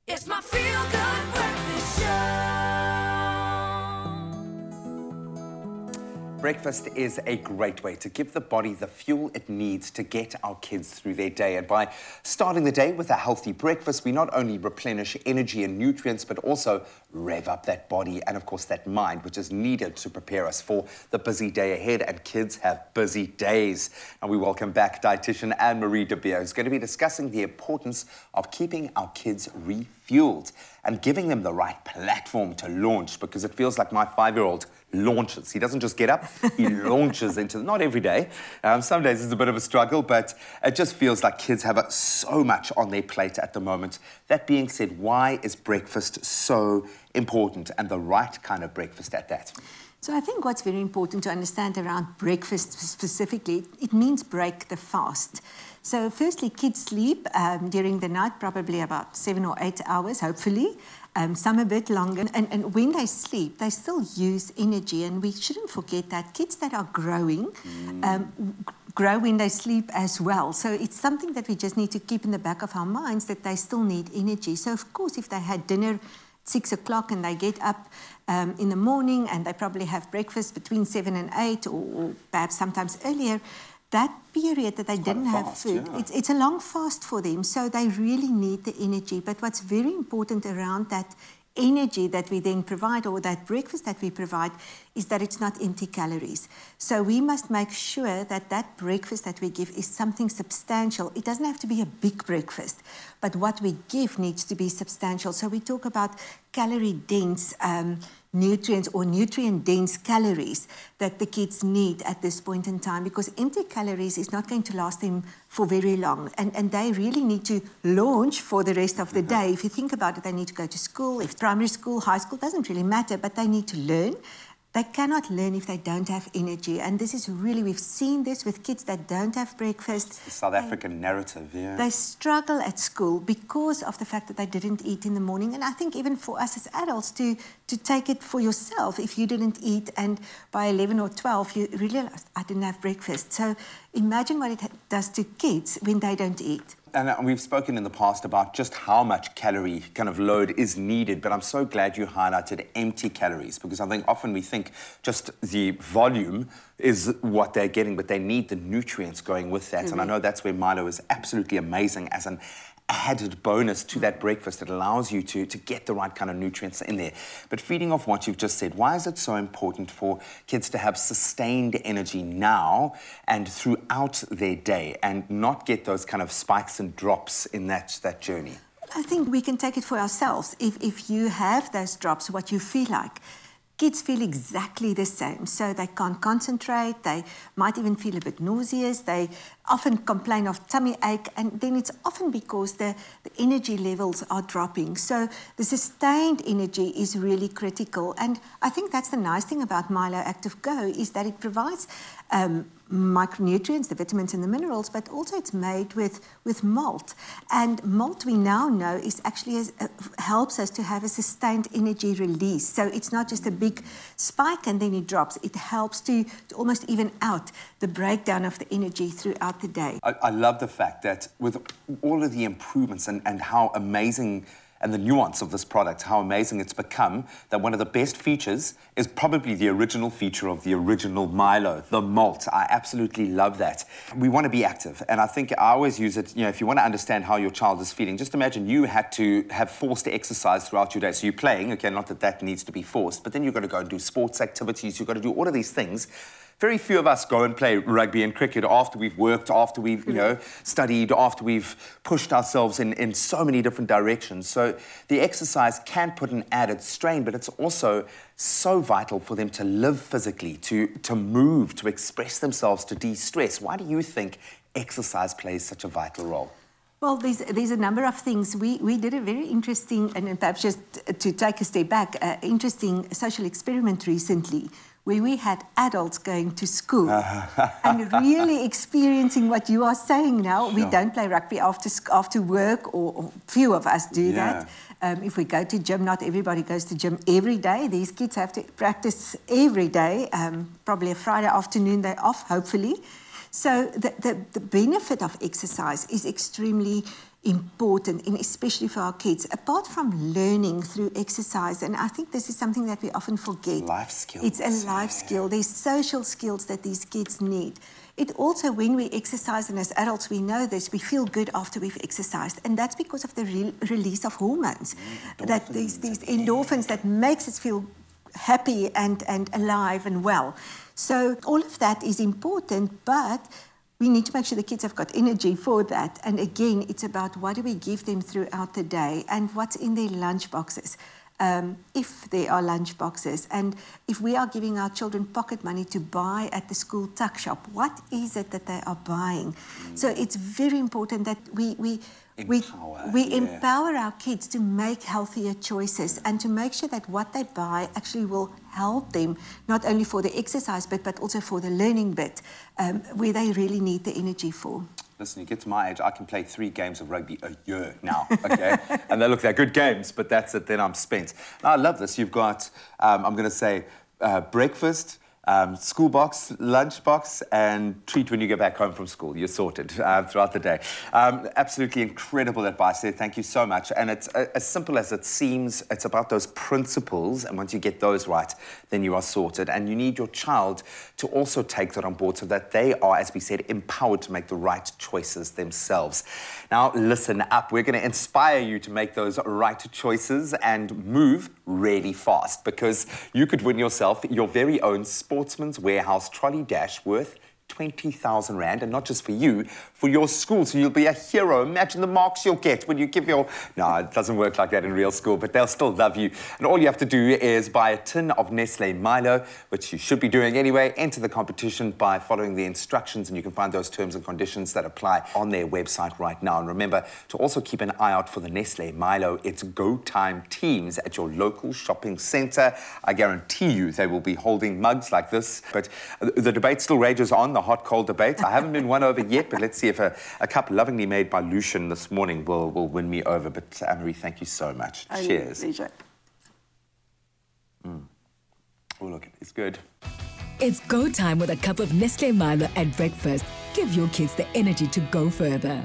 It's my feel-good breakfast show. Breakfast is a great way to give the body the fuel it needs to get our kids through their day. And by starting the day with a healthy breakfast, we not only replenish energy and nutrients, but also rev up that body and, of course, that mind, which is needed to prepare us for the busy day ahead. And kids have busy days. And we welcome back dietitian Anne-Marie de Beer, who's going to be discussing the importance of keeping our kids refueled and giving them the right platform to launch, because it feels like my 5-year-old launches. He doesn't just get up, he launches into, not every day. Some days it's a bit of a struggle, but it just feels like kids have so much on their plate at the moment. That being said, why is breakfast so important, and the right kind of breakfast at that? So I think what's very important to understand around breakfast specifically, it means break the fast. So firstly, kids sleep during the night, probably about 7 or 8 hours, hopefully. Some a bit longer. And when they sleep, they still use energy. And we shouldn't forget that kids that are growing grow when they sleep as well. So it's something that we just need to keep in the back of our minds, that they still need energy. So of course, if they had dinner at 6 o'clock and they get up in the morning and they probably have breakfast between 7 and 8 or perhaps sometimes earlier, that period that they didn't have food, yeah, it's a long fast for them, so they really need the energy. But what's very important around that energy that we then provide, or that breakfast that we provide, is that it's not empty calories. So we must make sure that that breakfast that we give is something substantial. It doesn't have to be a big breakfast, but what we give needs to be substantial. So we talk about calorie-dense nutrients or nutrient-dense calories that the kids need at this point in time, because empty calories is not going to last them for very long. And they really need to launch for the rest of the day. If you think about it, they need to go to school. If primary school, high school, doesn't really matter, but they need to learn. They cannot learn if they don't have energy. And this is really, we've seen this with kids that don't have breakfast. It's the South African narrative, yeah. They struggle at school because of the fact that they didn't eat in the morning. And I think even for us as adults to take it for yourself, if you didn't eat and by 11 or 12 you realize, I didn't have breakfast. So imagine what it does to kids when they don't eat. And we've spoken in the past about just how much calorie kind of load is needed, but I'm so glad you highlighted empty calories, because I think often we think just the volume is what they're getting, but they need the nutrients going with that. And I know that's where MILO is absolutely amazing as an added bonus to that breakfast. It allows you to get the right kind of nutrients in there. But feeding off what you've just said, why is it so important for kids to have sustained energy now and throughout their day, and not get those kind of spikes and drops in that journey? I think we can take it for ourselves. If you have those drops, what you feel like. Kids feel exactly the same, so they can't concentrate, they might even feel a bit nauseous, they often complain of tummy ache, and then it's often because the energy levels are dropping. So the sustained energy is really critical, and I think that's the nice thing about MILO Active Go, is that it provides micronutrients, the vitamins and the minerals, but also it's made with malt. And malt, we now know, is actually helps us to have a sustained energy release. So it's not just a big spike and then it drops. It helps to almost even out the breakdown of the energy throughout the day. I love the fact that with all of the improvements and how amazing, and the nuance of this product, how amazing it's become, that one of the best features is probably the original feature of the original MILO, the malt. I absolutely love that. We want to be active, and I think I always use it, you know, if you want to understand how your child is feeling, just imagine you had to have forced exercise throughout your day. So you're playing, okay, not that that needs to be forced, but then you've got to go and do sports activities, you've got to do all of these things. Very few of us go and play rugby and cricket after we've worked, after we've, you know, studied, after we've pushed ourselves in so many different directions. So the exercise can put an added strain, but it's also so vital for them to live physically, to move, to express themselves, to de-stress. Why do you think exercise plays such a vital role? Well, there's a number of things. We did a very interesting, and perhaps just to take a step back, interesting social experiment recently, where we had adults going to school and really experiencing what you are saying now. We don't play rugby after work, or few of us do that. If we go to gym, not everybody goes to gym every day. These kids have to practice every day, probably a Friday afternoon they're off, hopefully. So the benefit of exercise is extremely important, and especially for our kids, apart from learning through exercise. And I think this is something that we often forget. Life skills. It's a life skill. There's social skills that these kids need. It also, when we exercise, and as adults we know this, we feel good after we've exercised. And that's because of the release of hormones. That these endorphins that makes us feel happy and alive and well. So all of that is important, but we need to make sure the kids have got energy for that. And again, it's about what do we give them throughout the day and what's in their lunch boxes. If there are lunch boxes, and if we are giving our children pocket money to buy at the school tuck shop, what is it that they are buying? So it's very important that we empower our kids to make healthier choices and to make sure that what they buy actually will help them, not only for the exercise bit, but also for the learning bit, where they really need the energy for. Listen, you get to my age, I can play 3 games of rugby a year now, okay? And they're good games, but that's it, then I'm spent. Now, I love this. You've got, I'm going to say, breakfast, school box, lunch box, and treat when you get back home from school. You're sorted throughout the day. Absolutely incredible advice there. Thank you so much. And it's as simple as it seems. It's about those principles, and once you get those right, then you are sorted. And you need your child to also take that on board so that they are, as we said, empowered to make the right choices themselves. Now, listen up. We're going to inspire you to make those right choices and move really fast, because you could win yourself your very own Sportsman's Warehouse trolley dash worth 20,000 Rand, and not just for you, for your school, so you'll be a hero. Imagine the marks you'll get when you give your... No, it doesn't work like that in real school, but they'll still love you. And all you have to do is buy a tin of Nestle MILO, which you should be doing anyway. Enter the competition by following the instructions, and you can find those terms and conditions that apply on their website right now. And remember to also keep an eye out for the Nestle MILO. It's Go Time teams at your local shopping centre. I guarantee you they will be holding mugs like this. But the debate still rages on, the hot-cold debate. I haven't been won over yet, but let's see if a cup lovingly made by Lucian this morning will win me over. But Anne-Marie, thank you so much. Cheers. Pleasure. Oh, look, it's good. It's go time with a cup of Nestle Milo at breakfast. Give your kids the energy to go further.